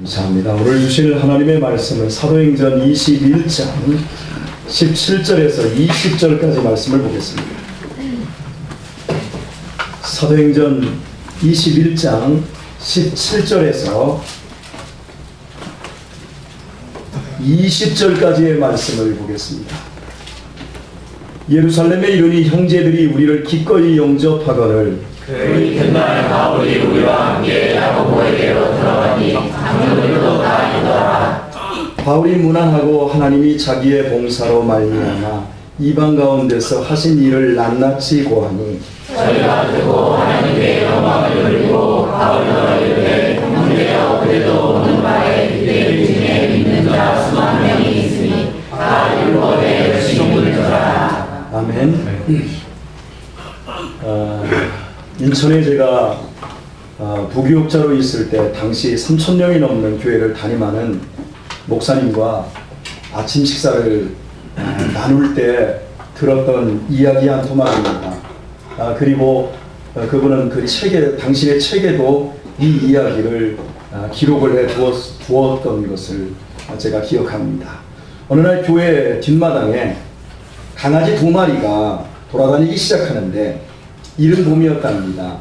감사합니다. 오늘 주실 하나님의 말씀은 사도행전 21장 17절에서 20절까지 말씀을 보겠습니다. 사도행전 21장 17절에서 20절까지의 말씀을 보겠습니다. 예루살렘에 이르니 형제들이 우리를 기꺼이 영접하거늘 그 이튿날 바울이 우리와 함께 야고보에게로 들어가니 장로들도 다니더라. 바울이 문안하고 하나님이 자기의 봉사로 말미암아 이방 가운데서 하신 일을 낱낱이 고하니 저희가 듣고 하나님의 영광을 돌리고 바울로 이르되 형제여 그래도 오는 바에 이들 중에 믿는 자 수만 명이 있으니 다 율법에 열심히 믿더라. 아멘. 인천에 제가 부교육자로 있을 때 당시 3,000명이 넘는 교회를 담임하는 목사님과 아침 식사를 나눌 때 들었던 이야기 한 토막입니다. 그리고 그분은 그 책에, 당신의 책에도 이 이야기를 기록을 해 두었던 것을 제가 기억합니다. 어느 날 교회 뒷마당에 강아지 2마리가 돌아다니기 시작하는데 이른 봄이었답니다.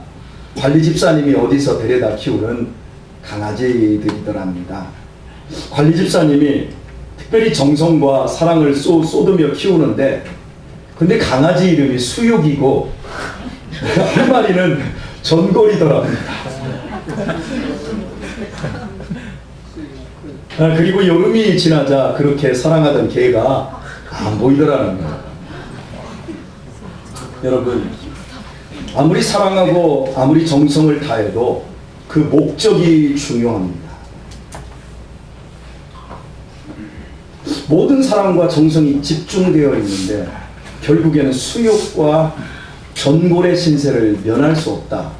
관리 집사님이 어디서 데려다 키우는 강아지들이더랍니다. 관리 집사님이 특별히 정성과 사랑을 쏟으며 키우는데 근데 강아지 이름이 수육이고 한 마리는 전골이더랍니다. 그리고 여름이 지나자 그렇게 사랑하던 개가 안 보이더라는 거예요. 여러분, 아무리 사랑하고 아무리 정성을 다해도 그 목적이 중요합니다. 모든 사랑과 정성이 집중되어 있는데 결국에는 수욕과 전골의 신세를 면할 수 없다.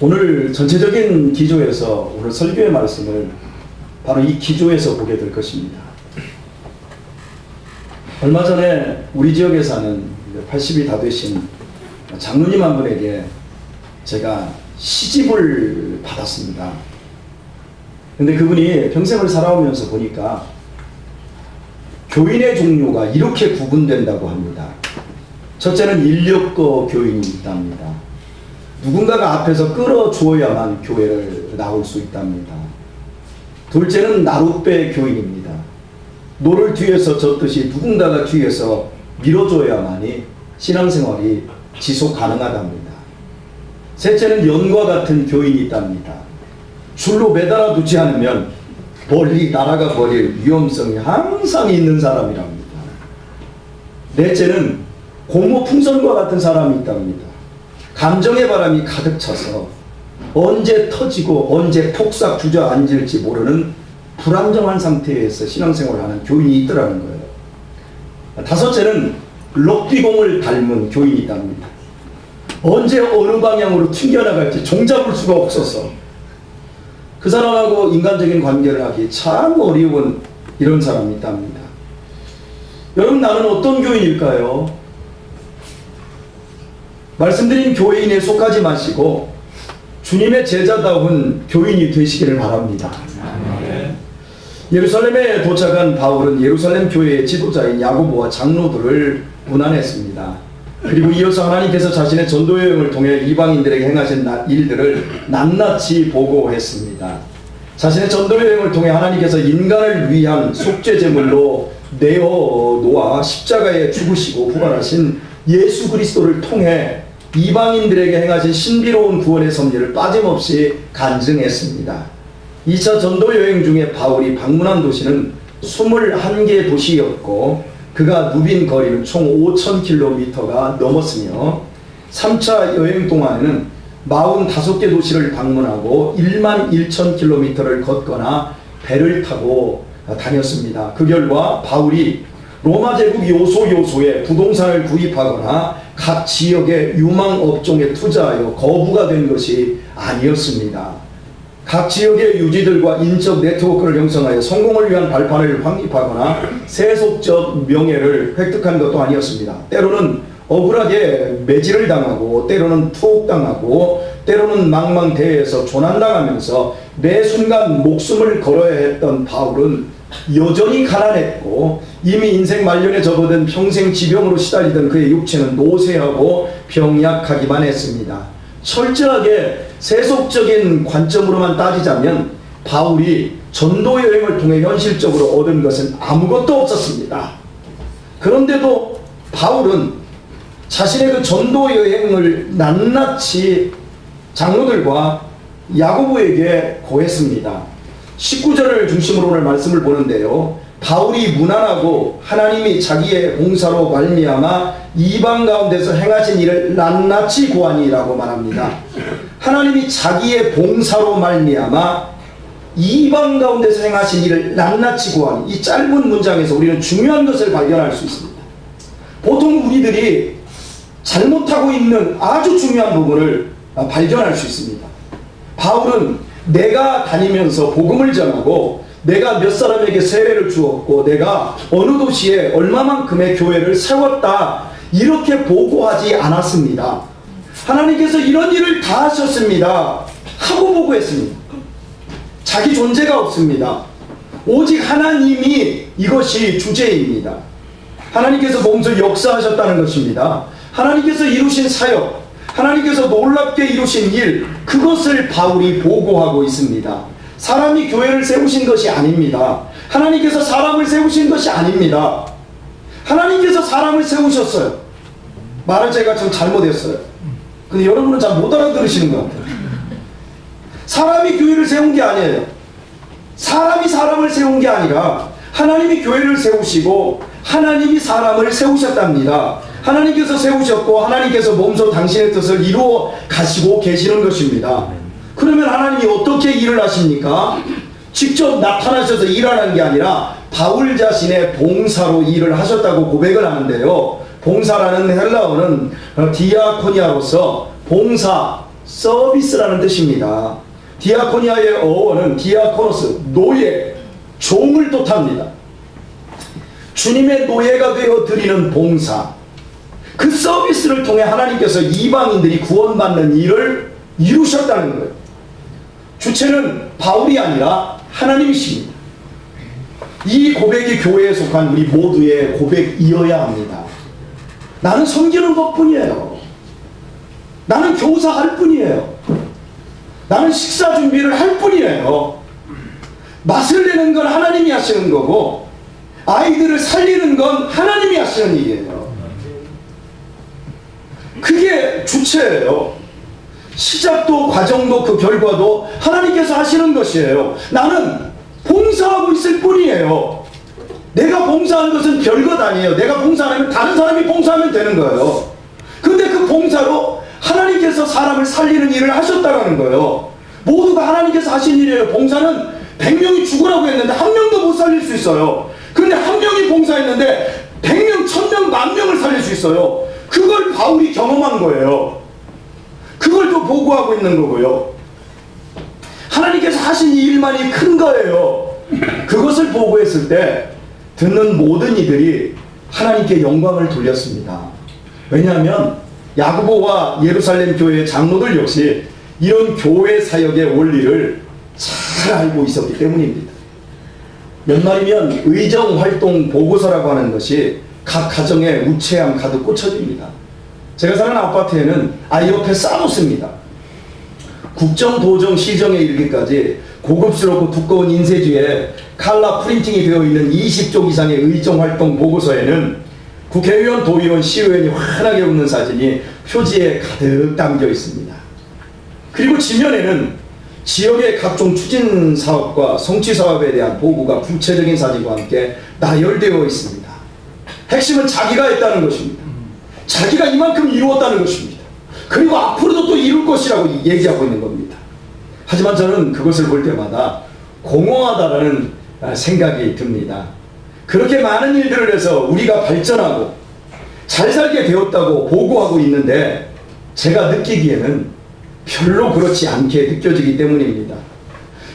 오늘 전체적인 기조에서 오늘 설교의 말씀을 바로 이 기조에서 보게 될 것입니다. 얼마 전에 우리 지역에 사는 80이 다 되신 장로님 한 분에게 제가 시집을 받았습니다. 근데 그분이 평생을 살아오면서 보니까 교인의 종류가 이렇게 구분된다고 합니다. 첫째는 인력거 교인이 있답니다. 누군가가 앞에서 끌어주어야만 교회를 나올 수 있답니다. 둘째는 나룻배 교인입니다. 노를 뒤에서 젓듯이 누군가가 뒤에서 밀어줘야만이 신앙생활이 지속 가능하답니다. 셋째는 연과 같은 교인이 있답니다. 줄로 매달아 두지 않으면 멀리 날아가 버릴 위험성이 항상 있는 사람이랍니다. 넷째는 공허풍선과 같은 사람이 있답니다. 감정의 바람이 가득 차서 언제 터지고 언제 폭삭 주저앉을지 모르는 불안정한 상태에서 신앙생활을 하는 교인이 있더라는 거예요. 다섯째는 럭비공을 닮은 교인이 있답니다. 언제 어느 방향으로 튕겨나갈지 종잡을 수가 없어서 그 사람하고 인간적인 관계를 하기 참 어려운 이런 사람이 있답니다. 여러분, 나는 어떤 교인일까요? 말씀드린 교인에 속하지 마시고 주님의 제자다운 교인이 되시기를 바랍니다. 예루살렘에 도착한 바울은 예루살렘 교회의 지도자인 야고보와 장로들을 문안했습니다. 그리고 이어서 하나님께서 자신의 전도 여행을 통해 이방인들에게 행하신 일들을 낱낱이 보고했습니다. 자신의 전도 여행을 통해 하나님께서 인간을 위한 속죄 제물로 내어 놓아 십자가에 죽으시고 부활하신 예수 그리스도를 통해 이방인들에게 행하신 신비로운 구원의 섭리를 빠짐없이 간증했습니다. 2차 전도 여행 중에 바울이 방문한 도시는 21개 도시였고 그가 누빈 거리는 총 5,000km가 넘었으며 3차 여행 동안에는 45개 도시를 방문하고 11,000km를 걷거나 배를 타고 다녔습니다. 그 결과 바울이 로마 제국 요소요소에 부동산을 구입하거나 각 지역의 유망업종에 투자하여 거부가 된 것이 아니었습니다. 각 지역의 유지들과 인적 네트워크를 형성하여 성공을 위한 발판을 확립하거나 세속적 명예를 획득한 것도 아니었습니다. 때로는 억울하게 매질을 당하고 때로는 투옥당하고 때로는 망망대해에서 조난당하면서 매 순간 목숨을 걸어야 했던 바울은 여전히 가난했고 이미 인생 말년에 접어든 평생 지병으로 시달리던 그의 육체는 노쇠하고 병약하기만 했습니다. 철저하게 세속적인 관점으로만 따지자면 바울이 전도 여행을 통해 현실적으로 얻은 것은 아무것도 없었습니다. 그런데도 바울은 자신의 그 전도 여행을 낱낱이 장로들과 야고보에게 고했습니다. 19절을 중심으로 오늘 말씀을 보는데요. 바울이 무난하고 하나님이 자기의 봉사로 말미암아 이방 가운데서 행하신 일을 낱낱이 고하니라고 말합니다. 하나님이 자기의 봉사로 말미암아 이방 가운데서 행하신 일을 낱낱이 고하니, 이 짧은 문장에서 우리는 중요한 것을 발견할 수 있습니다. 보통 우리들이 잘못하고 있는 아주 중요한 부분을 발견할 수 있습니다. 바울은 내가 다니면서 복음을 전하고 내가 몇 사람에게 세례를 주었고 내가 어느 도시에 얼마만큼의 교회를 세웠다 이렇게 보고하지 않았습니다. 하나님께서 이런 일을 다 하셨습니다 하고 보고했습니다. 자기 존재가 없습니다. 오직 하나님이 이것이 주제입니다. 하나님께서 몸소 역사하셨다는 것입니다. 하나님께서 이루신 사역, 하나님께서 놀랍게 이루신 일, 그것을 바울이 보고하고 있습니다. 사람이 교회를 세우신 것이 아닙니다. 하나님께서 사람을 세우신 것이 아닙니다. 하나님께서 사람을 세우셨어요. 말을 제가 좀 잘못했어요. 근데 여러분은 잘 못 알아들으시는 것 같아요. 사람이 교회를 세운 게 아니에요. 사람이 사람을 세운 게 아니라 하나님이 교회를 세우시고 하나님이 사람을 세우셨답니다. 하나님께서 세우셨고 하나님께서 몸소 당신의 뜻을 이루어 가시고 계시는 것입니다. 그러면 하나님이 어떻게 일을 하십니까? 직접 나타나셔서 일하는 게 아니라 바울 자신의 봉사로 일을 하셨다고 고백을 하는데요. 봉사라는 헬라어는 디아코니아로서 봉사, 서비스라는 뜻입니다. 디아코니아의 어원은 디아코노스, 노예, 종을 뜻합니다. 주님의 노예가 되어 드리는 봉사, 그 서비스를 통해 하나님께서 이방인들이 구원받는 일을 이루셨다는 거예요. 주체는 바울이 아니라 하나님이십니다. 이 고백이 교회에 속한 우리 모두의 고백이어야 합니다. 나는 섬기는 것뿐이에요. 나는 교사할 뿐이에요. 나는 식사 준비를 할 뿐이에요. 맛을 내는 건 하나님이 하시는 거고 아이들을 살리는 건 하나님이 하시는 일이에요. 그게 주체예요. 시작도 과정도 그 결과도 하나님께서 하시는 것이에요. 나는 봉사하고 있을 뿐이에요. 내가 봉사하는 것은 별것 아니에요. 내가 봉사하면 다른 사람이 봉사하면 되는 거예요. 근데 그 봉사로 하나님께서 사람을 살리는 일을 하셨다는 거예요. 모두가 하나님께서 하신 일이에요. 봉사는 100명이 죽으라고 했는데 한 명도 못 살릴 수 있어요. 근데 한 명이 봉사했는데 100명, 1000명, 10,000명을 살릴 수 있어요. 그걸 바울이 경험한 거예요. 그걸 또 보고하고 있는 거고요. 하나님께서 하신 이 일만이 큰 거예요. 그것을 보고했을 때 듣는 모든 이들이 하나님께 영광을 돌렸습니다. 왜냐하면 야고보와 예루살렘 교회의 장로들 역시 이런 교회 사역의 원리를 잘 알고 있었기 때문입니다. 연말이면 의정활동 보고서라고 하는 것이 각 가정에 우체함 가득 꽂혀집니다. 제가 사는 아파트에는 아이 옆에 쌓아놓습니다. 국정, 도정, 시정에 이르기까지 고급스럽고 두꺼운 인쇄지에 칼라 프린팅이 되어 있는 20쪽 이상의 의정활동 보고서에는 국회의원, 도의원, 시의원이 환하게 웃는 사진이 표지에 가득 담겨 있습니다. 그리고 지면에는 지역의 각종 추진 사업과 성취 사업에 대한 보고가 구체적인 사진과 함께 나열되어 있습니다. 핵심은 자기가 했다는 것입니다. 자기가 이만큼 이루었다는 것입니다. 그리고 앞으로도 또 이룰 것이라고 얘기하고 있는 겁니다. 하지만 저는 그것을 볼 때마다 공허하다라는 생각이 듭니다. 그렇게 많은 일들을 해서 우리가 발전하고 잘 살게 되었다고 보고하고 있는데 제가 느끼기에는 별로 그렇지 않게 느껴지기 때문입니다.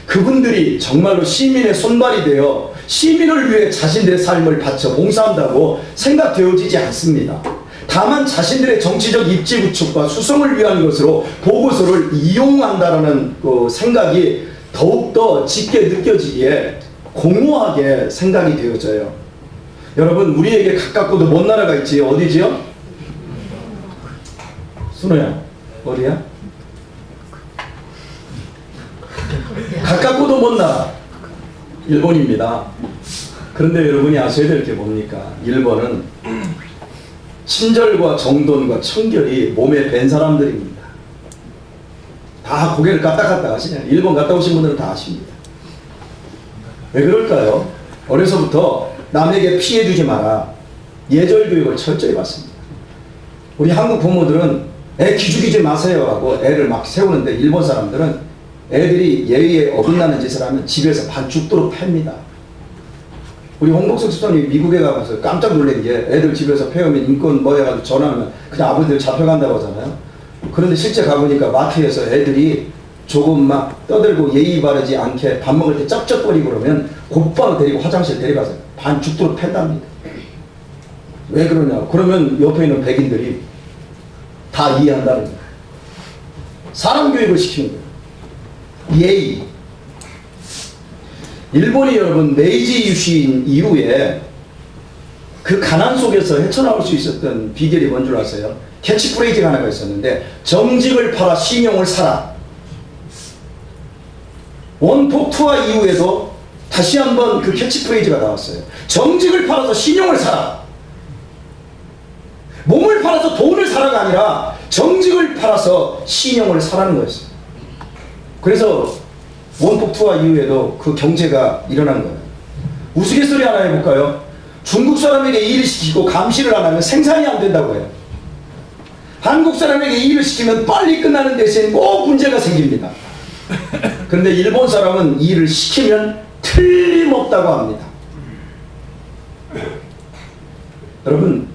그분들이 정말로 시민의 손발이 되어 시민을 위해 자신들의 삶을 바쳐 봉사한다고 생각되어지지 않습니다. 다만 자신들의 정치적 입지 구축과 수성을 위한 것으로 보고서를 이용한다라는 그 생각이 더욱더 짙게 느껴지기에 공허하게 생각이 되어져요. 여러분, 우리에게 가깝고도 먼 나라가 있지. 어디지요? 순호야, 어디야? 가깝고도 먼 나라, 일본입니다. 그런데 여러분이 아셔야 될 게 뭡니까? 일본은 친절과 정돈과 청결이 몸에 밴 사람들입니다. 다 고개를 까딱까딱 하시냐? 일본 갔다 오신 분들은 다 아십니다. 왜 그럴까요? 어려서부터 남에게 피해 주지 마라, 예절 교육을 철저히 받습니다. 우리 한국 부모들은 애 기죽이지 마세요 하고 애를 막 세우는데, 일본 사람들은 애들이 예의에 어긋나는 짓을 하면 집에서 반 죽도록 팹니다. 우리 홍복석 수장이 미국에 가서 깜짝 놀란 게, 애들 집에서 패우면 인권 뭐 해가지고 전화하면 그냥 아버지들 잡혀간다고 하잖아요. 그런데 실제 가보니까 마트에서 애들이 조금 막 떠들고 예의 바르지 않게 밥 먹을 때 쩝쩝거리고 그러면 곧바로 데리고 화장실 데려가서 반 죽도록 팬답니다. 왜 그러냐? 그러면 옆에 있는 백인들이 다 이해한다는 거예요. 사람 교육을 시키는 거예요. 예의. 일본이 여러분 메이지 유신 이후에 그 가난 속에서 헤쳐나올 수 있었던 비결이 뭔 줄 아세요? 캐치프레이즈가 하나가 있었는데, 정직을 팔아 신용을 사라. 원폭투와 이후에도 다시 한번 그 캐치프레이즈가 나왔어요. 정직을 팔아서 신용을 사라. 몸을 팔아서 돈을 사라가 아니라 정직을 팔아서 신용을 사라는 거였어요. 그래서 원폭투와 이후에도 그 경제가 일어난 거예요. 우스갯소리 하나 해볼까요? 중국 사람에게 일을 시키고 감시를 안 하면 생산이 안 된다고 해요. 한국 사람에게 일을 시키면 빨리 끝나는 대신 꼭 문제가 생깁니다. 그런데 일본 사람은 일을 시키면 틀림없다고 합니다. 여러분,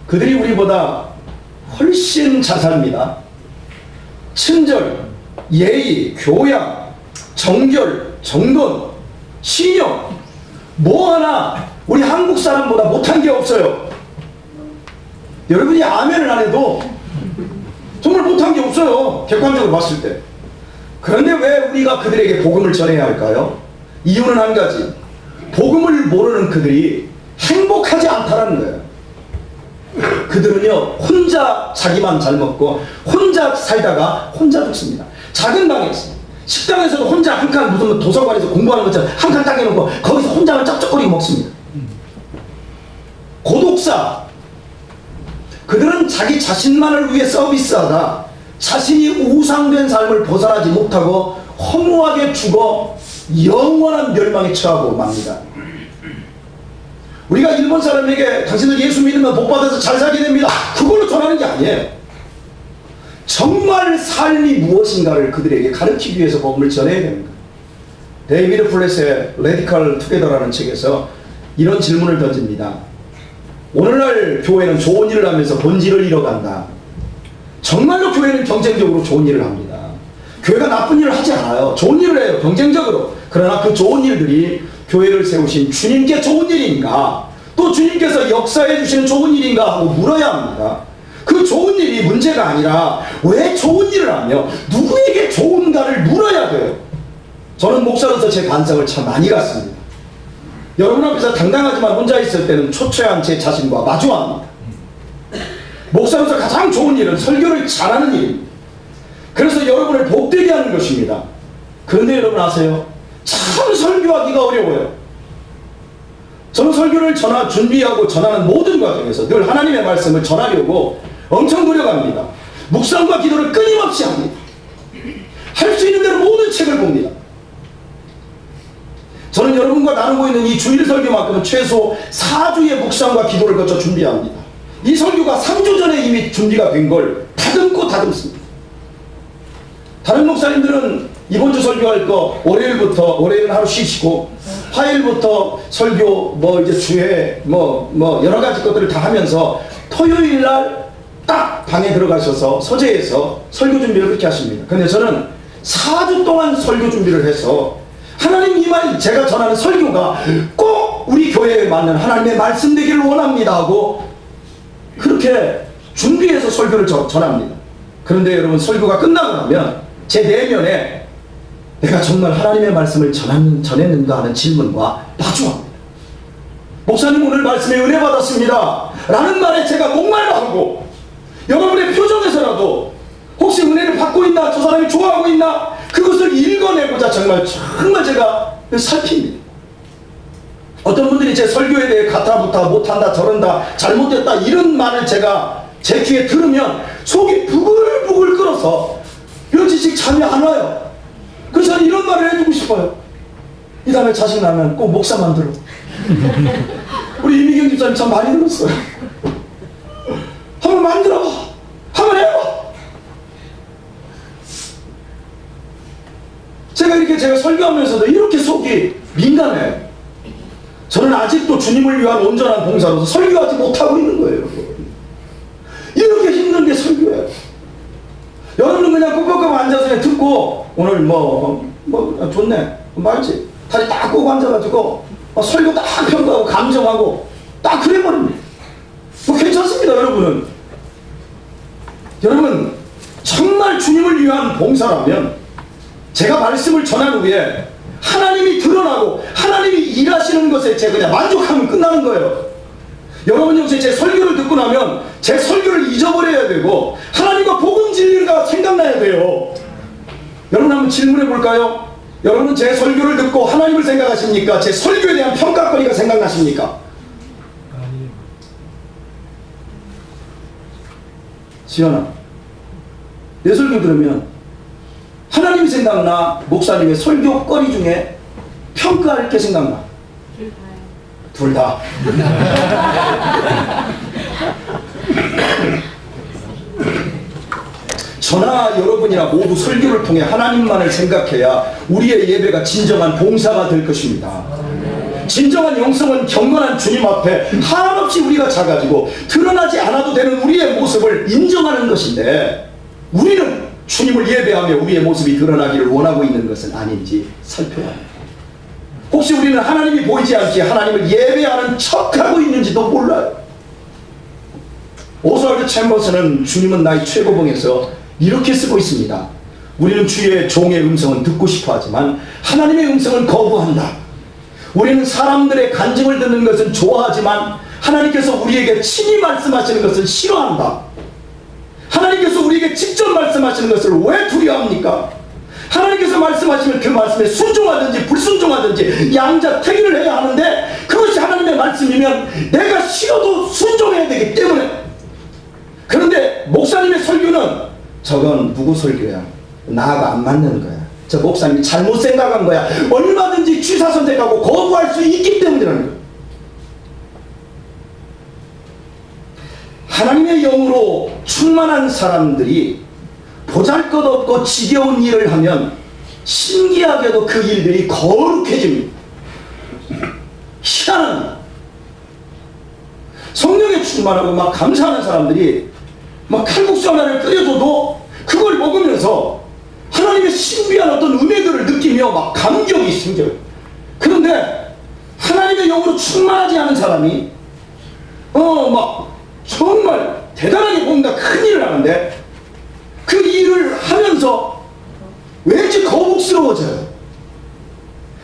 그들이 우리보다 훨씬 잘 삽니다. 친절, 예의, 교양, 정결, 정돈, 신용, 뭐 하나 우리 한국 사람보다 못한 게 없어요. 여러분이 아멘을 안 해도 정말 못한 게 없어요, 객관적으로 봤을 때. 그런데 왜 우리가 그들에게 복음을 전해야 할까요? 이유는 한 가지. 복음을 모르는 그들이 행복하지 않다라는 거예요. 그들은요, 혼자 자기만 잘 먹고 혼자 살다가 혼자 죽습니다. 작은 방에서, 식당에서도 혼자 한 칸, 무슨 도서관에서 공부하는 것처럼 한 칸 딱 해놓고 거기서 혼자만 쩝쩝거리고 먹습니다. 고독사. 그들은 자기 자신만을 위해 서비스하다 자신이 우상된 삶을 벗어나지 못하고 허무하게 죽어 영원한 멸망에 처하고 맙니다. 우리가 일본 사람에게 당신들 예수 믿으면 복 받아서 잘 살게 됩니다, 그걸로 전하는 게 아니에요. 정말 삶이 무엇인가를 그들에게 가르치기 위해서 복음을 전해야 됩니다. 데이비드 플랫의 레디컬 투게더라는 책에서 이런 질문을 던집니다. 오늘날 교회는 좋은 일을 하면서 본질을 잃어간다. 정말로 교회는 경쟁적으로 좋은 일을 합니다. 교회가 나쁜 일을 하지 않아요. 좋은 일을 해요, 경쟁적으로. 그러나 그 좋은 일들이 교회를 세우신 주님께 좋은 일인가, 또 주님께서 역사해 주시는 좋은 일인가 하고 물어야 합니다. 그 좋은 일이 문제가 아니라 왜 좋은 일을 하며 누구에게 좋은가를 물어야 돼요. 저는 목사로서 제 반성을 참 많이 갖습니다. 여러분 앞에서 당당하지만 혼자 있을 때는 초췌한 제 자신과 마주합니다. 목사로서 가장 좋은 일은 설교를 잘하는 일입니다. 그래서 여러분을 복되게 하는 것입니다. 그런데 여러분 아세요? 참 설교하기가 어려워요. 저는 설교를 준비하고 전하는 모든 과정에서 늘 하나님의 말씀을 전하려고 엄청 노력합니다. 묵상과 기도를 끊임없이 합니다. 할 수 있는 대로 모든 책을 봅니다. 저는 여러분과 나누고 있는 이 주일 설교만큼은 최소 4주의 묵상과 기도를 거쳐 준비합니다. 이 설교가 3주 전에 이미 준비가 된 걸 다듬고 다듬습니다. 다른 목사님들은 이번 주 설교할 거 월요일은 하루 쉬시고, 화요일부터 설교 이제 주에 여러 가지 것들을 다 하면서 토요일 날 딱 방에 들어가셔서 서재에서 설교 준비를 그렇게 하십니다. 근데 저는 4주 동안 설교 준비를 해서 하나님 이 말, 제가 전하는 설교가 꼭 우리 교회에 맞는 하나님의 말씀 되기를 원합니다 하고 그렇게 준비해서 설교를 전합니다. 그런데 여러분, 설교가 끝나고 나면 제 내면에 내가 정말 하나님의 말씀을 전했는가 하는 질문과 마주합니다. 목사님, 오늘 말씀에 은혜 받았습니다 라는 말에 제가 목말라하고, 여러분의 표정에서라도 혹시 은혜를 받고 있나, 저 사람이 좋아하고 있나, 그것을 읽어내고자 정말 제가 살핍니다. 어떤 분들이 제 설교에 대해 가타부타, 못한다, 저런다, 잘못됐다 이런 말을 제가 제 귀에 들으면 속이 부글부글 끓어서 며칠씩 잠이 안 와요. 그래서 저는 이런 말을 해주고 싶어요. 이 다음에 자식나면 꼭 목사 만들어. 우리 이미경 집사님 참 많이 들었어요. 한번 만들어봐, 한번 해봐. 제가 설교하면서도 이렇게 속이 민감해요. 저는 아직도 주님을 위한 온전한 봉사로서 설교하지 못하고 있는 거예요, 여러분. 이렇게 힘든 게 설교예요. 여러분은 그냥 ቁ뻑ቁ뻑 앉아서 그냥 듣고, 오늘 좋네, 말지, 다리 딱 꼬고 앉아가지고 설교 딱 평가하고 감정하고 딱 그래버립니다. 괜찮습니다, 여러분은. 여러분, 정말 주님을 위한 봉사라면 제가 말씀을 전한 후에 하나님이 드러나고 하나님이 일하시는 것에 제가 그냥 만족하면 끝나는 거예요. 여러분 역시 제 설교를 듣고 나면 제 설교를 잊어버려야 되고 하나님과 복음 진리가 생각나야 돼요. 여러분 한번 질문해 볼까요? 여러분은 제 설교를 듣고 하나님을 생각하십니까? 제 설교에 대한 평가거리가 생각나십니까? 지연아, 내 설교 들으면 하나님이 생각나, 목사님의 설교거리 중에 평가할 게 생각나? 둘 다. 저나 여러분이나 모두 설교를 통해 하나님만을 생각해야 우리의 예배가 진정한 봉사가 될 것입니다. 진정한 영성은 경건한 주님 앞에 한없이 우리가 작아지고 드러나지 않아도 되는 우리의 모습을 인정하는 것인데, 우리는 주님을 예배하며 우리의 모습이 드러나기를 원하고 있는 것은 아닌지 살펴야 합니다. 혹시 우리는 하나님이 보이지 않게 하나님을 예배하는 척하고 있는지도 몰라요. 오스왈드 챔버스는 주님은 나의 최고봉에서 이렇게 쓰고 있습니다. 우리는 주의 종의 음성은 듣고 싶어 하지만 하나님의 음성은 거부한다. 우리는 사람들의 간증을 듣는 것은 좋아하지만 하나님께서 우리에게 친히 말씀하시는 것은 싫어한다. 하나님께서 우리에게 직접 말씀하시는 것을 왜 두려워합니까? 하나님께서 말씀하시면 그 말씀에 순종하든지 불순종하든지 양자택일을 해야 하는데, 그것이 하나님의 말씀이면 내가 싫어도 순종해야 되기 때문에. 그런데 목사님의 설교는 저건 누구 설교야? 나하고 안 맞는 거야. 저 목사님이 잘못 생각한 거야. 얼마든지 취사 선택하고 거부할 수 있기 때문이라는 거예요. 하나님의 영으로 충만한 사람들이 보잘것없고 지겨운 일을 하면 신기하게도 그 일들이 거룩해집니다. 희한합니다. 성령에 충만하고 막 감사하는 사람들이 막 칼국수 하나를 끓여줘도 그걸 먹으면서 하나님의 신비한 어떤 은혜들을 느끼며 막 감격이 생겨요. 그런데 하나님의 영으로 충만하지 않은 사람이 막 정말 대단하게 뭔가 큰 일을 하는데 그 일을 하면서 왠지 거북스러워져요.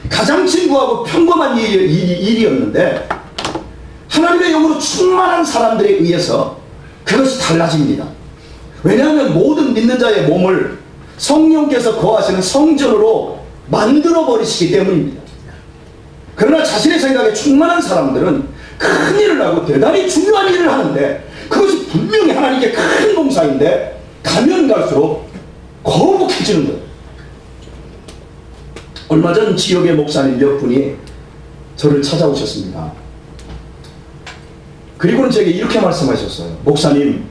가장 진부하고 평범한 일이었는데 하나님의 영으로 충만한 사람들에 의해서 그것이 달라집니다. 왜냐하면 모든 믿는 자의 몸을 성령께서 거하시는 성전으로 만들어버리시기 때문입니다. 그러나 자신의 생각에 충만한 사람들은 큰 일을 하고 대단히 중요한 일을 하는데, 그것이 분명히 하나님께 큰 봉사인데 가면 갈수록 거북해지는 거예요. 얼마 전 지역의 목사님 몇 분이 저를 찾아오셨습니다. 그리고는 제게 이렇게 말씀하셨어요. 목사님,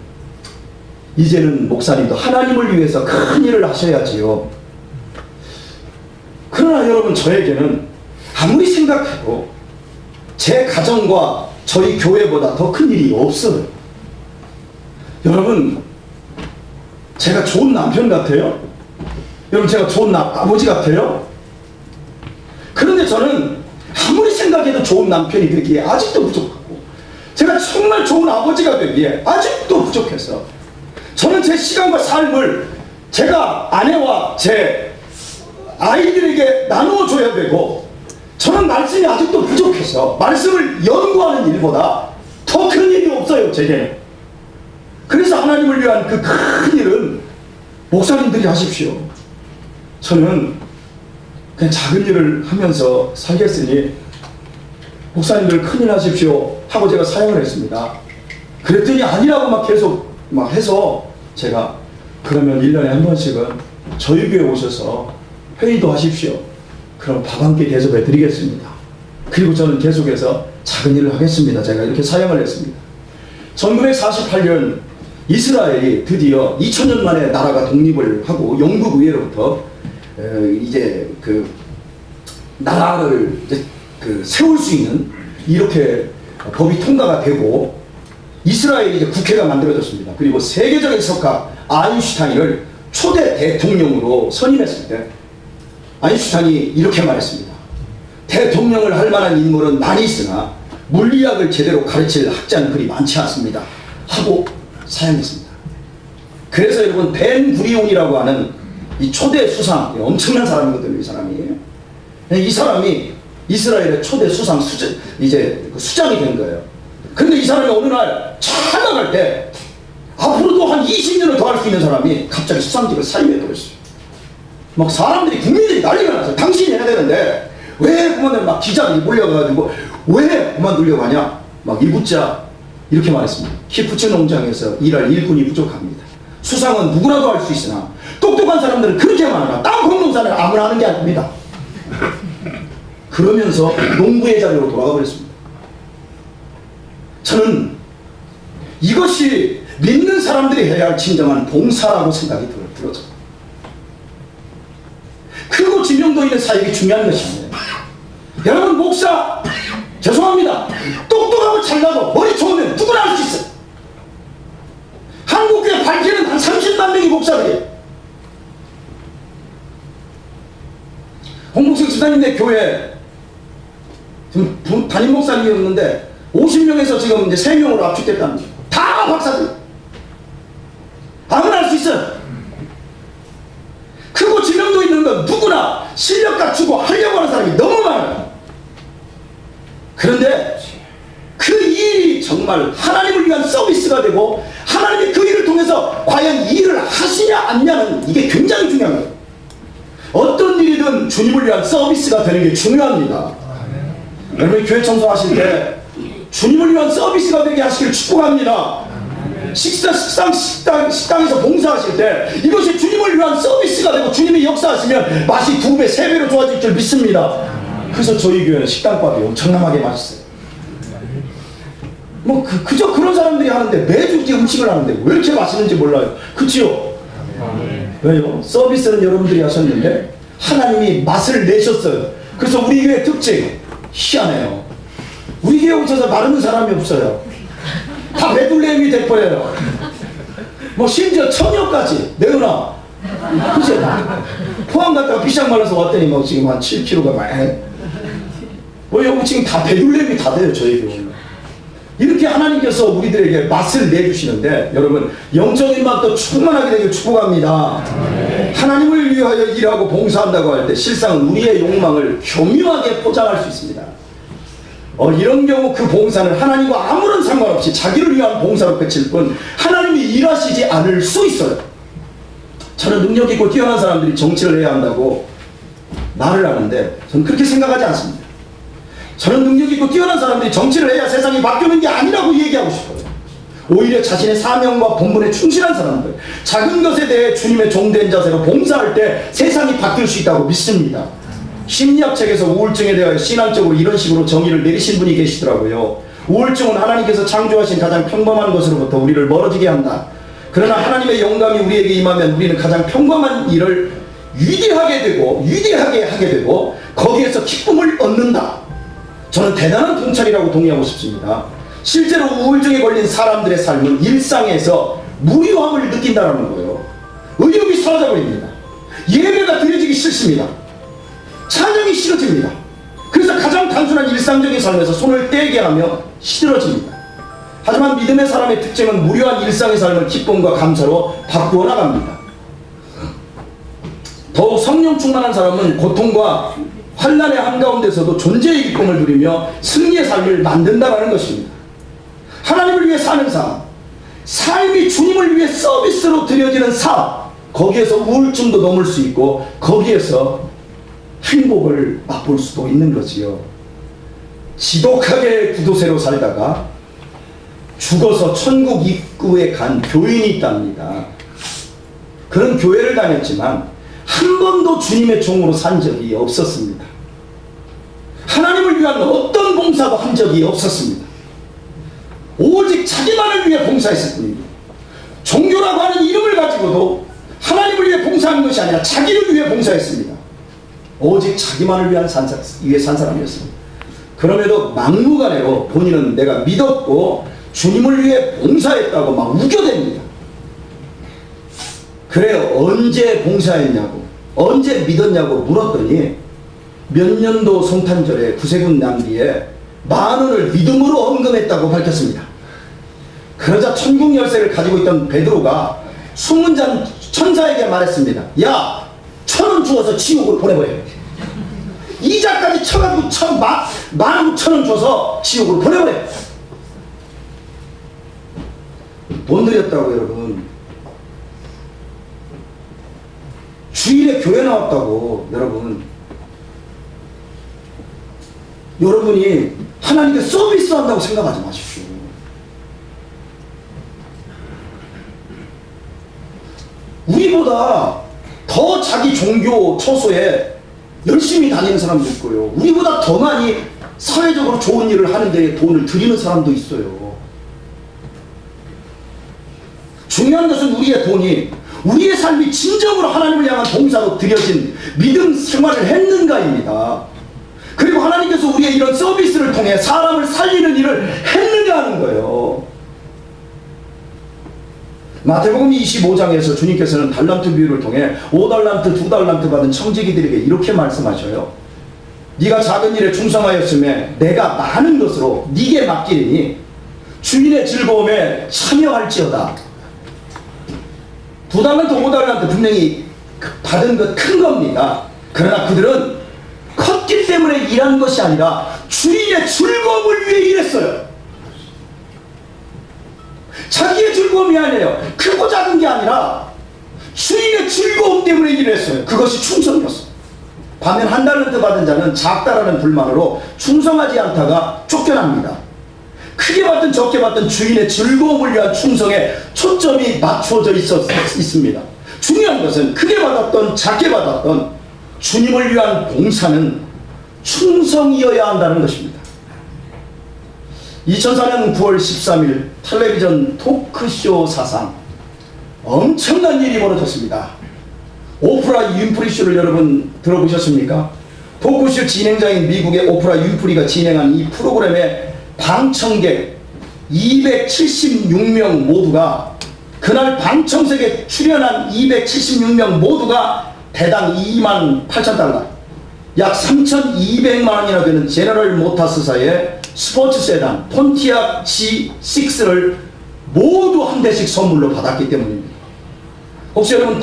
이제는 목사님도 하나님을 위해서 큰 일을 하셔야지요. 그러나 여러분, 저에게는 아무리 생각해도 제 가정과 저희 교회보다 더 큰 일이 없어요. 여러분, 제가 좋은 남편 같아요? 여러분, 제가 좋은 아버지 같아요? 그런데 저는 아무리 생각해도 좋은 남편이 되기에 아직도 부족하고, 제가 정말 좋은 아버지가 되기에 아직도 부족해서 저는 제 시간과 삶을 제가 아내와 제 아이들에게 나누어줘야 되고, 저는 말씀이 아직도 부족해서 말씀을 연구하는 일보다 더 큰 일이 없어요, 제게는. 그래서 하나님을 위한 그 큰 일은 목사님들이 하십시오. 저는 그냥 작은 일을 하면서 살겠으니 목사님들 큰일 하십시오 하고 제가 사양을 했습니다. 그랬더니 아니라고 막 계속 막 해서 제가 그러면 1년에 한 번씩은 저희 교회 오셔서 회의도 하십시오. 그럼 밥 한 끼 대접해 드리겠습니다. 그리고 저는 계속해서 작은 일을 하겠습니다. 제가 이렇게 사양을 했습니다. 1948년 이스라엘이 드디어 2000년 만에 나라가 독립을 하고 영국 의회로부터 이제 그 나라를 이제 그 세울 수 있는 이렇게 법이 통과가 되고 이스라엘이 이제 국회가 만들어졌습니다. 그리고 세계적인 석가 아인슈타인을 초대 대통령으로 선임했을 때 아인슈타인이 이렇게 말했습니다. 대통령을 할 만한 인물은 많이 있으나 물리학을 제대로 가르칠 학자는 그리 많지 않습니다 하고 사용했습니다. 그래서 여러분 벤 구리온이라고 하는 이 초대 수상, 엄청난 사람이거든요. 이 사람이. 이 사람이 이스라엘의 초대 수상 이제 수장이 된 거예요. 그런데 이 사람이 어느 날 잘 나갈 때 앞으로도 한 20년을 더 할 수 있는 사람이 갑자기 수상직을 사임해버렸어요. 막 사람들이, 국민들이 난리가 났어요. 당신이 해야 되는데 왜 그만들 막 기자들이 몰려가지고 왜 그만두려고 하냐 막 이붙자 이렇게 말했습니다. 키푸츠 농장에서 일할 일꾼이 부족합니다. 수상은 누구라도 할 수 있으나 똑똑한 사람들은 그렇게 많으나 땅콩 농사는 아무나 하는 게 아닙니다. 그러면서 농부의 자리로 돌아가 버렸습니다. 저는 이것이 믿는 사람들이 해야 할 진정한 봉사라고 생각이 들어져. 크고 지명도 있는 사역이 중요한 것입니다. 여러분 목사 죄송합니다. 똑똑하고 잘나고 머리 좋으면 누구나 할 수 있어요. 한국교회 밝히는 한 30만 명이 목사들이에요. 홍복승 집사님네 교회 지금 담임 목사님이었는데 50명에서 지금 이제 3명으로 압축됐답니다. 다 박사들. 아무나 할 수 있어요. 크고 지명도 있는 건 누구나 실력 갖추고 하려고 하는 사람이 너무 많아요. 그런데 그 일이 정말 하나님을 위한 서비스가 되고 하나님이 그 일을 통해서 과연 이 일을 하시냐 않냐는 이게 굉장히 중요한 거예요. 어떤 일이든 주님을 위한 서비스가 되는 게 중요합니다. 여러분 교회 청소하실 때 주님을 위한 서비스가 되게 하시기를 축복합니다. 식당에서 봉사하실 때 이것이 주님을 위한 서비스가 되고 주님이 역사하시면 맛이 2배, 3배로 좋아질 줄 믿습니다. 그래서 저희 교회는 식당밥이 엄청나게 맛있어요. 뭐 그저 그런 사람들이 하는데 매주 이렇게 음식을 하는데 왜 이렇게 맛있는지 몰라요. 그치요? 왜요? 서비스는 여러분들이 하셨는데 하나님이 맛을 내셨어요. 그래서 우리 교회 특징 희한해요. 우리 교회 오셔서 마르는 사람이 없어요. 다 베들레헴이 돼버려요. 뭐 심지어 처녀까지 내으나 그치? 포항 갔다가 비상 말라서 왔더니 뭐 지금 한 7kg가 많이 뭐 여기 지금 다 베들레헴이 다 돼요. 저희 교회 이렇게 하나님께서 우리들에게 맛을 내주시는데 여러분 영적인 맛도 충만하게 되길 축복합니다. 하나님을 위하여 일하고 봉사한다고 할 때 실상 우리의 욕망을 교묘하게 포장할 수 있습니다. 이런 경우 그 봉사는 하나님과 아무런 상관없이 자기를 위한 봉사로 그칠 뿐 하나님이 일하시지 않을 수 있어요. 저는 능력 있고 뛰어난 사람들이 정치를 해야 한다고 말을 하는데 저는 그렇게 생각하지 않습니다. 저는 능력 있고 뛰어난 사람들이 정치를 해야 세상이 바뀌는 게 아니라고 얘기하고 싶어요. 오히려 자신의 사명과 본분에 충실한 사람들, 작은 것에 대해 주님의 종된 자세로 봉사할 때 세상이 바뀔 수 있다고 믿습니다. 심리학책에서 우울증에 대하여 신앙적으로 이런 식으로 정의를 내리신 분이 계시더라고요. 우울증은 하나님께서 창조하신 가장 평범한 것으로부터 우리를 멀어지게 한다. 그러나 하나님의 영감이 우리에게 임하면 우리는 가장 평범한 일을 위대하게 하게 되고 거기에서 기쁨을 얻는다. 저는 대단한 통찰이라고 동의하고 싶습니다. 실제로 우울증에 걸린 사람들의 삶은 일상에서 무료함을 느낀다는 거예요. 의욕이 사라져버립니다. 예배가 드려지기 싫습니다. 찬양이 싫어집니다. 그래서 가장 단순한 일상적인 삶에서 손을 떼게 하며 시들어집니다. 하지만 믿음의 사람의 특징은 무료한 일상의 삶을 기쁨과 감사로 바꾸어 나갑니다. 더욱 성령 충만한 사람은 고통과 환난의 한가운데서도 존재의 기쁨을 누리며 승리의 삶을 만든다는 것입니다. 하나님을 위해 사는 삶, 삶이 주님을 위해 서비스로 드려지는 삶, 거기에서 우울증도 넘을 수 있고 거기에서 행복을 맛볼 수도 있는 거지요. 지독하게 구도새로 살다가 죽어서 천국 입구에 간 교인이 있답니다. 그는 교회를 다녔지만 한 번도 주님의 종으로 산 적이 없었습니다. 하나님을 위한 어떤 봉사도 한 적이 없었습니다. 오직 자기만을 위해 봉사했을 뿐입니다. 종교라고 하는 이름을 가지고도 하나님을 위해 봉사한 것이 아니라 자기를 위해 봉사했습니다. 오직 자기만을 위해 산 사람이었습니다. 그럼에도 막무가내로 본인은 내가 믿었고 주님을 위해 봉사했다고 막 우겨댑니다. 그래요. 언제 봉사했냐고, 언제 믿었냐고 물었더니 몇 년도 성탄절에 구세군 낭비에 10,000원을 믿음으로 헌금했다고 밝혔습니다. 그러자 천국 열쇠를 가지고 있던 베드로가 수문장 천사에게 말했습니다. 야, 1,000원 주어서 지옥으로 보내버려. 이자까지 쳐가지고 15,000원 줘서 지옥으로 보내버려. 돈 들였다고 여러분. 주일에 교회 나왔다고 여러분. 여러분이 하나님께 서비스 한다고 생각하지 마십시오. 우리보다 더 자기 종교 처소에 열심히 다니는 사람도 있고요. 우리보다 더 많이 사회적으로 좋은 일을 하는 데 돈을 들이는 사람도 있어요. 중요한 것은 우리의 돈이, 우리의 삶이 진정으로 하나님을 향한 봉사로 드려진 믿음 생활을 했는가입니다. 그리고 하나님께서 우리의 이런 서비스를 통해 사람을 살리는 일을 했느냐 하는 거예요. 마태복음 25장에서 주님께서는 달란트 비유를 통해 5달란트, 2달란트 받은 청지기들에게 이렇게 말씀하셔요. 네가 작은 일에 충성하였음에 내가 많은 것으로 네게 맡기리니 주인의 즐거움에 참여할지어다. 2달란트, 5달란트 분명히 받은 것 큰 겁니다. 그러나 그들은 컸기 때문에 일한 것이 아니라 주인의 즐거움을 위해 일했어요. 자기의 즐거움이 아니에요. 크고 작은 게 아니라 주인의 즐거움 때문에 일했어요. 그것이 충성이었어요. 반면 1달란트 받은 자는 작다라는 불만으로 충성하지 않다가 쫓겨납니다. 크게 받든 적게 받든 주인의 즐거움을 위한 충성에 초점이 맞춰져 있습니다. 중요한 것은 크게 받았던 작게 받았던 주님을 위한 봉사는 충성이어야 한다는 것입니다. 2004년 9월 13일 텔레비전 토크쇼 사상 엄청난 일이 벌어졌습니다. 오프라 윈프리 쇼를 여러분 들어보셨습니까? 토크쇼 진행자인 미국의 오프라 윈프리가 진행한 이 프로그램의 방청객 276명 모두가, 그날 방청석에 출연한 276명 모두가 대당 28,000달러, 약 3,200만 원이나 되는 제너럴 모타스사의 스포츠 세단 폰티악 G6를 모두 한 대씩 선물로 받았기 때문입니다. 혹시 여러분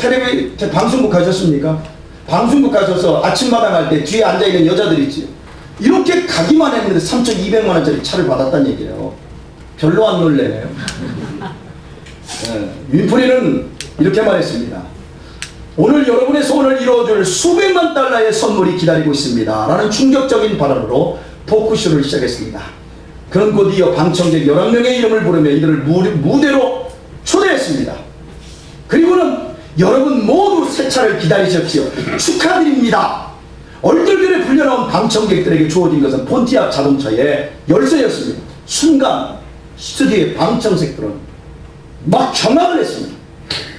방송국 가셨습니까? 방송국 가셔서 아침마당 할 때 뒤에 앉아있는 여자들 있지, 이렇게 가기만 했는데 3,200만 원짜리 차를 받았다는 얘기예요. 별로 안 놀래네요. 윈프리는 이렇게 말했습니다. 오늘 여러분의 소원을 이루어줄 수백만 달러의 선물이 기다리고 있습니다 라는 충격적인 발언으로 토크쇼를 시작했습니다. 그는 곧 이어 방청객 11명의 이름을 부르며 이들을 무대로 초대했습니다. 그리고는 여러분 모두 새 차를 기다리십시오. 축하드립니다. 얼떨결에 불려나온 방청객들에게 주어진 것은 폰티악 자동차의 열쇠였습니다. 순간 스튜디오의 방청객들은 막 경악을 했습니다.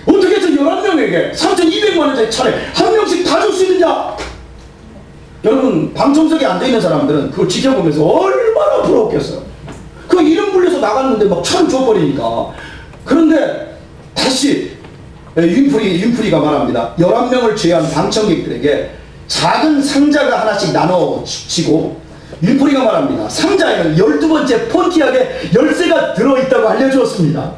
어떻게 저 11명에게 3,200만 원짜리 차를 한 명씩 다 줄 수 있느냐? 여러분, 방청석에 앉아있는 사람들은 그걸 지켜보면서 얼마나 부러웠겠어요. 그 이름 불려서 나갔는데 막 차를 줘버리니까. 그런데 다시 윈프리가 말합니다. 11명을 제외한 방청객들에게 작은 상자가 하나씩 나눠지고 윈프리가 말합니다. 상자에는 12번째 폰티악의 열쇠가 들어있다고 알려주었습니다.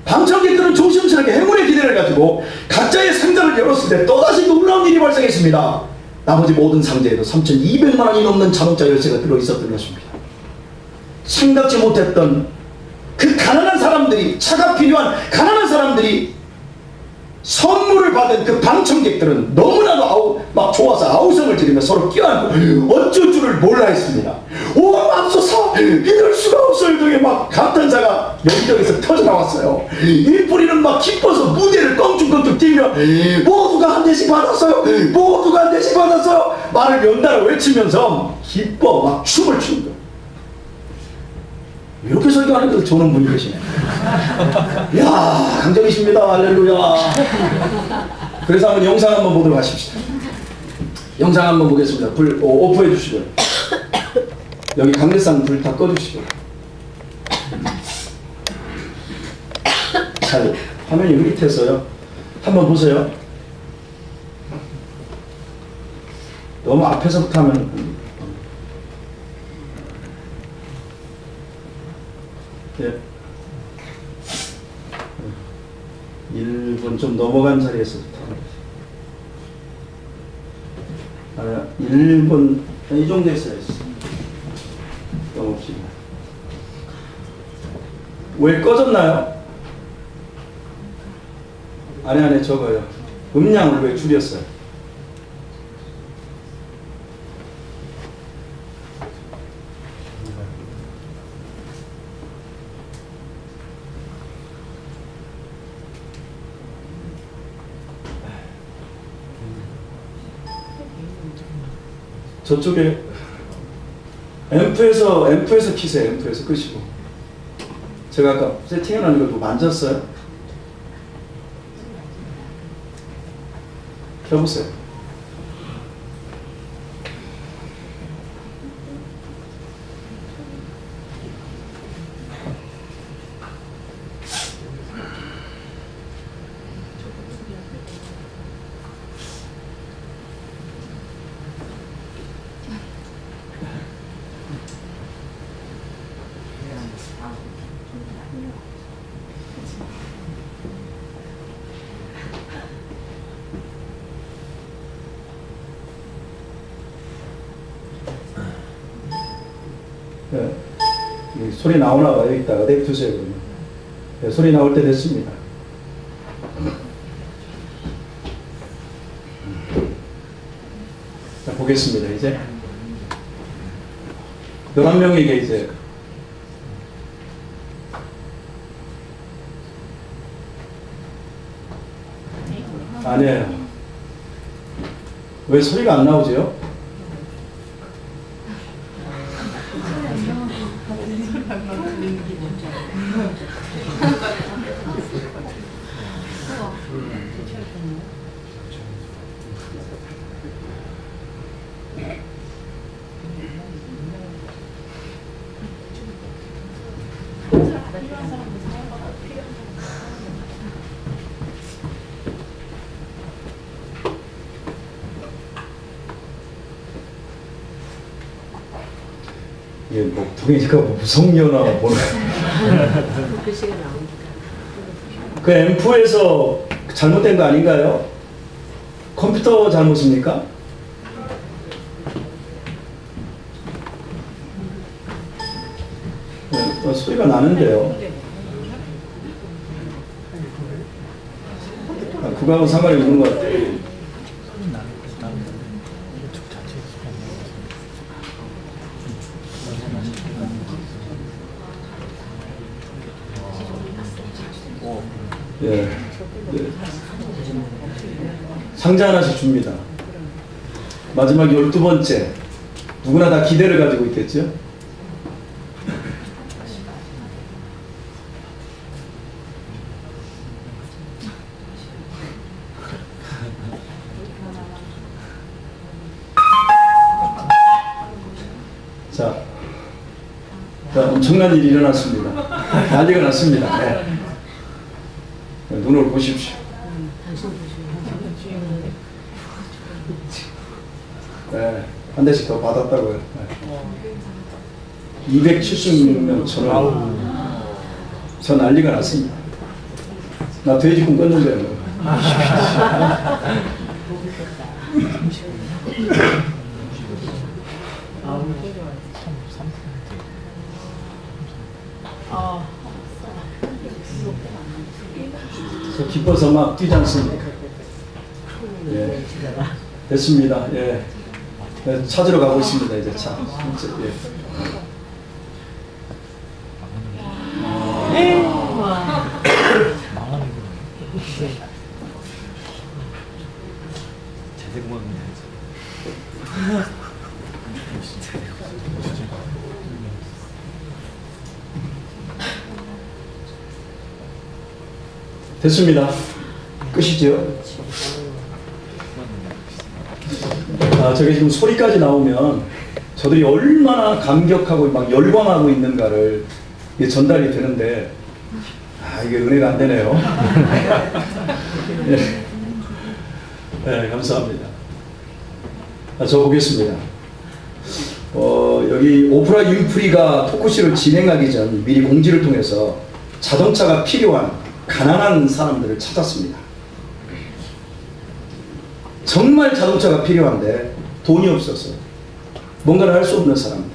방청객들은 조심스럽게 행운의 기대를 가지고 각자의 상자를 열었을 때 또다시 놀라운 일이 발생했습니다. 나머지 모든 상자에도 3,200만 원이 넘는 자동차 열쇠가 들어있었던 것입니다. 생각지 못했던 그 가난한 사람들이, 차가 필요한 가난한 사람들이 선물을 받은 그 방청객들은 너무나도 막 좋아서 아우성을 지르며 서로 껴안고 어쩔 줄을 몰라 했습니다. 오 맙소사, 믿을 수가 없어요 등의 막 감탄사가 여기저기서 터져나왔어요. 윈프리는 막 기뻐서 무대를 껑충껑충 뛰며 모두가 한 대씩 받았어요, 모두가 한 대씩 받았어요 말을 연달아 외치면서 기뻐 막 춤을 추는 거예요. 이렇게 설교하는 걸 좋은 분이 계시네. 이야, 강적이십니다. 할렐루야. 그래서 한번 영상 한번 보도록 하십시다. 영상 한번 보겠습니다. 불 오프해 주시고요. 여기 강대상 불 다 꺼주시고요. 잘 화면이 흐릿해서요. 한번 보세요. 너무 앞에서부터 하면 예. 1분 좀 넘어간 자리에서부터 1분 이 정도 했어요. 넘어갑시다. 왜 꺼졌나요? 안에 적어요. 음량을 왜 줄였어요? 저쪽에 앰프에서 키세요. 앰프에서 끄시고. 제가 아까 세팅해놓은 거 만졌어요? 켜보세요. 네. 소리 나오나 봐요. 여기다가 내두세요. 그러면. 네, 소리 나올 때 됐습니다. 자, 보겠습니다. 이제 11명에게 이제 아니에요. 왜 소리가 안 나오죠? 이게 뭐 동해니까 무성녀나 뭐나 그 앰프에서 잘못된 거 아닌가요? 컴퓨터 잘못입니까? 네, 소리가 나는데요. 그거하고 상관이 없는 것 같아요. 예. 예. 상자 하나씩 줍니다. 마지막 12번째. 누구나 다 기대를 가지고 있겠죠? 자, 엄청난 일이 일어났습니다. 난리가 났습니다. 네. 눈을 보십시오. 네, 한 대씩 더 받았다고요. 네. 276명 전화. 저 난리가 났습니다. 나 돼지꿈 꿨는데 뭐. 저 기뻐서 막 뛰지 않습니까? 예. 됐습니다. 예. 네, 찾으러 가고 있습니다. 이제 차. 예. 됐습니다. 끝이죠. 저게 지금 소리까지 나오면 저들이 얼마나 감격하고 막 열광하고 있는가를 이게 전달이 되는데, 이게 은혜가 안 되네요. 네. 네, 감사합니다. 저 보겠습니다. 여기 오프라 윈프리가 토크쇼를 진행하기 전 미리 공지를 통해서 자동차가 필요한 가난한 사람들을 찾았습니다. 정말 자동차가 필요한데 돈이 없어서 뭔가를 할 수 없는 사람들.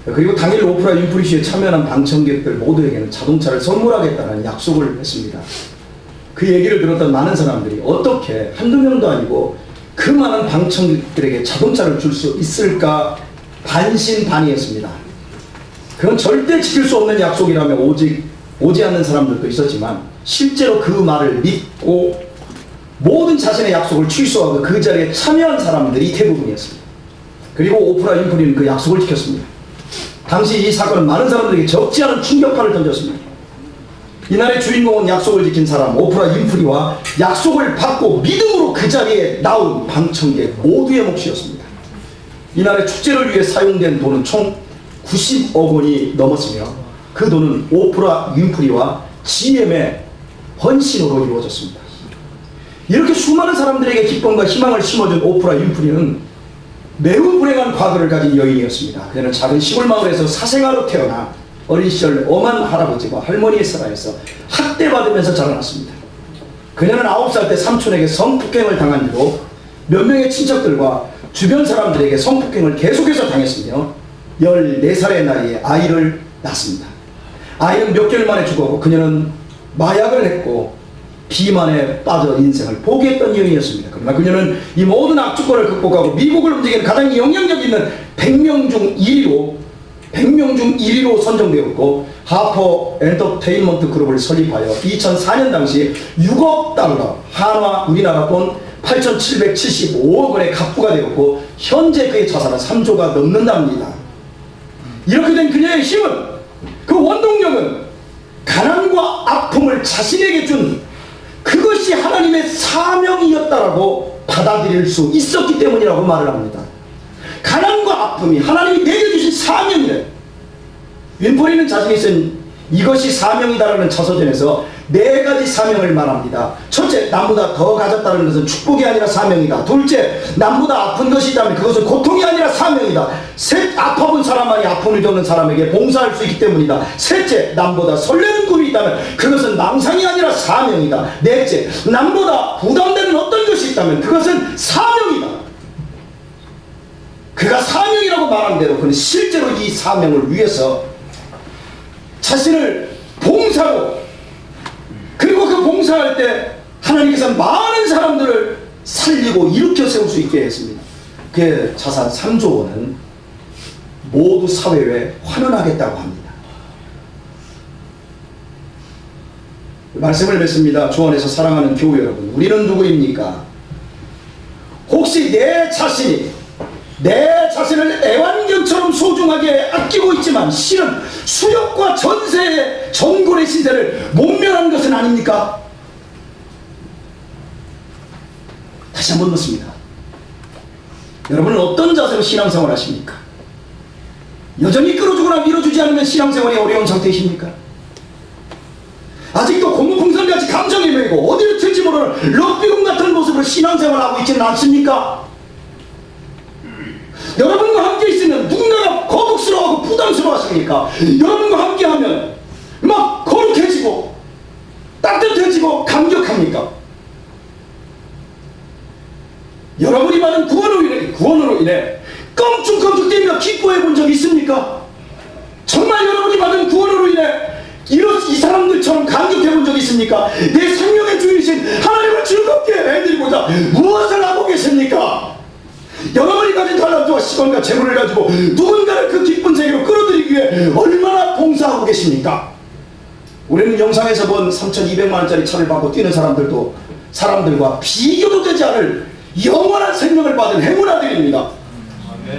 그리고 당일 오프라 윈프리 쇼에 참여한 방청객들 모두에게는 자동차를 선물하겠다는 약속을 했습니다. 그 얘기를 들었던 많은 사람들이 어떻게 한두 명도 아니고 그 많은 방청객들에게 자동차를 줄 수 있을까 반신반의했습니다. 그건 절대 지킬 수 없는 약속이라며 오지 않는 사람들도 있었지만 실제로 그 말을 믿고 모든 자신의 약속을 취소하고 그 자리에 참여한 사람들이 대부분이었습니다. 그리고 오프라 윈프리는 그 약속을 지켰습니다. 당시 이 사건은 많은 사람들에게 적지 않은 충격파를 던졌습니다. 이날의 주인공은 약속을 지킨 사람 오프라 윈프리와 약속을 받고 믿음으로 그 자리에 나온 방청객 모두의 몫이었습니다. 이날의 축제를 위해 사용된 돈은 총 90억 원이 넘었으며 그 돈은 오프라 윈프리와 GM의 헌신으로 이루어졌습니다. 이렇게 수많은 사람들에게 기쁨과 희망을 심어준 오프라 윈프리는 매우 불행한 과거를 가진 여인이었습니다. 그녀는 작은 시골 마을에서 사생아로 태어나 어린 시절 엄한 할아버지와 할머니의 사랑에서 학대받으면서 자라났습니다. 그녀는 9살 때 삼촌에게 성폭행을 당한 뒤로 몇 명의 친척들과 주변 사람들에게 성폭행을 계속해서 당했으며 14살의 나이에 아이를 낳습니다. 아이는 몇 개월 만에 죽었고 그녀는 마약을 했고 비만에 빠져 인생을 포기했던 여인이었습니다. 그러나 그녀는 이 모든 악조건을 극복하고 미국을 움직이는 가장 영향력 있는 100명 중 1위로 선정되었고 하퍼 엔터테인먼트 그룹을 설립하여 2004년 당시 6억 달러, 한화 우리나라 돈 8,775억 원의 갑부가 되었고 현재 그의 자산은 3조가 넘는답니다. 이렇게 된 그녀의 힘은, 그 원동력은 가난과 아픔을 자신에게 준 그것이 하나님의 사명이었다라고 받아들일 수 있었기 때문이라고 말을 합니다. 가난과 아픔이 하나님이 내게 주신 사명이래. 윈프리는 자신이 쓴 이것이 사명이다라는 자서전에서 4가지 사명을 말합니다. 첫째, 남보다 더 가졌다는 것은 축복이 아니라 사명이다. 둘째, 남보다 아픈 것이 있다면 그것은 고통이 아니라 사명이다. 셋, 아파본 사람만이 아픔을 겪는 사람에게 봉사할 수 있기 때문이다. 셋째, 남보다 설레는 꿈이 있다면 그것은 망상이 아니라 사명이다. 넷째, 남보다 부담되는 어떤 것이 있다면 그것은 사명이다. 그가 사명이라고 말한 대로 그는 실제로 이 사명을 위해서 자신을 봉사로, 그리고 그 봉사할 때 하나님께서 많은 사람들을 살리고 일으켜 세울 수 있게 했습니다. 그의 자산 3조 원은 모두 사회에 환원하겠다고 합니다. 말씀을 맺습니다. 주 안에서 사랑하는 교우 여러분, 우리는 누구입니까? 혹시 내 자신을 애완견처럼 소중하게 아끼고 있지만 실은 수욕과 전세의 정골의 시대를 모면한 것은 아닙니까? 다시 한번 묻습니다. 여러분은 어떤 자세로 신앙생활 하십니까? 여전히 끌어주거나 밀어주지 않으면 신앙생활이 어려운 상태이십니까? 아직도 고무풍선같이 감정이 메이고 어디로 튈지 모르는 럭비공 같은 모습으로 신앙생활을 하고 있지는 않습니까? 여러분과 함께 있으면 누군가가 거북스러워하고 부담스러워 하십니까? 여러분과 함께 하면 막 거룩해지고 따뜻해지고 감격합니까? 여러분이 받은 구원으로 인해 껑충껑충 뛰며 기뻐해 본 적 있습니까? 정말 여러분이 받은 구원으로 인해 이 사람들처럼 감격해 본 적 있습니까? 내 생명의 주인이신 하나님을 즐겁게 해드리고자 무엇을 하고 계십니까? 여러분이 가진 talent와 시간과 재물을 가지고 누군가를 그 기쁜 세계로 끌어들이기 위해 얼마나 봉사하고 계십니까? 우리는 영상에서 본 3,200만 원짜리 차를 받고 뛰는 사람들과 비교도 되지 않을 영원한 생명을 받은 행운아들입니다.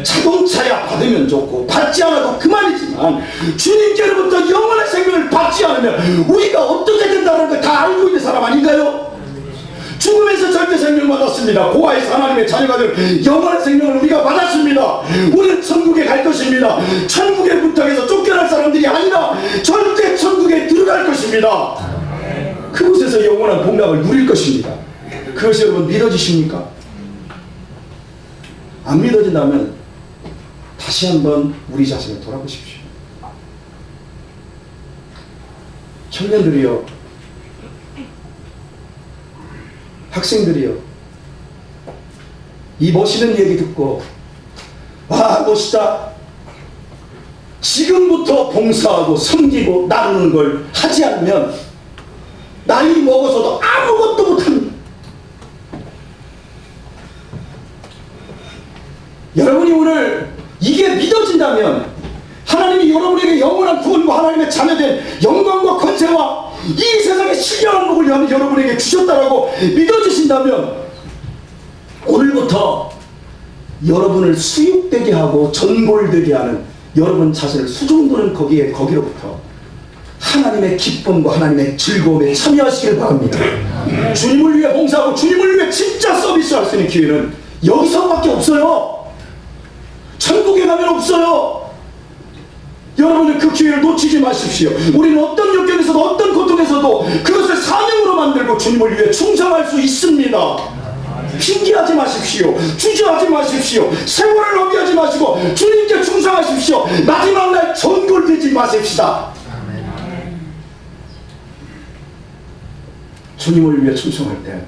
자동차야 받으면 좋고 받지 않아도 그만이지만 주님께로부터 영원한 생명을 받지 않으면 우리가 어떻게 된다는 걸 다 알고 있는 사람 아닌가요? 죽음에서 절대 생명 받았습니다. 고아에서 하나님의 자녀가 될 영원한 생명을 우리가 받았습니다. 우리는 천국에 갈 것입니다. 천국의 부탁에서 쫓겨날 사람들이 아니라 절대 천국에 들어갈 것입니다. 그곳에서 영원한 복락을 누릴 것입니다. 그것이 여러분 믿어지십니까? 안 믿어진다면 다시 한번 우리 자신을 돌아보십시오. 청년들이여, 학생들이여, 이 멋있는 얘기 듣고 와 멋있다, 지금부터 봉사하고 섬기고 나누는 걸 하지 않으면 나이 먹어서도 아무것도 못합니다. 여러분이 오늘 이게 믿어진다면 하나님이 여러분에게 영원한 구원과 하나님의 자녀된 영광과 권세와 이 세상의 신령한 복을 여러분에게 주셨다라고 믿어주신다면 오늘부터 여러분을 수육되게 하고 전골되게 하는 여러분 자신을 수종도는 거기로부터 하나님의 기쁨과 하나님의 즐거움에 참여하시길 바랍니다. 주님을 위해 봉사하고 주님을 위해 진짜 서비스할 수 있는 기회는 여기서밖에 없어요. 천국에 가면 없어요. 여러분은 그 기회를 놓치지 마십시오. 우리는 어떤 역경에서도 어떤 고통에서도 그것을 사명으로 만들고 주님을 위해 충성할 수 있습니다. 핑계하지 마십시오. 주저하지 마십시오. 세월을 낭비하지 마시고 주님께 충성하십시오. 마지막 날 전골되지 마십시다. 주님을 위해 충성할 때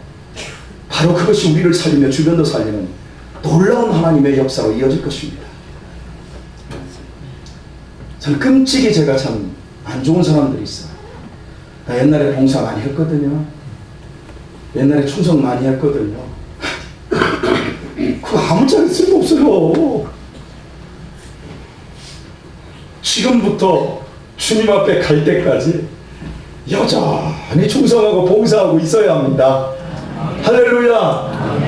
바로 그것이 우리를 살리며 주변도 살리는 놀라운 하나님의 역사로 이어질 것입니다. 저는 끔찍이 제가 참 안 좋은 사람들이 있어요. 나 옛날에 봉사 많이 했거든요. 옛날에 충성 많이 했거든요. 그거 아무짝에 쓸모없어요. 지금부터 주님 앞에 갈 때까지 여전히 충성하고 봉사하고 있어야 합니다. 할렐루야.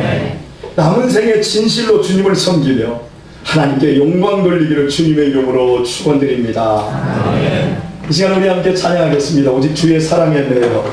남은 생에 진실로 주님을 섬기며 하나님께 영광 돌리기를 주님의 이름으로 축원드립니다. 이 시간 우리 함께 찬양하겠습니다. 오직 주의 사랑에 매여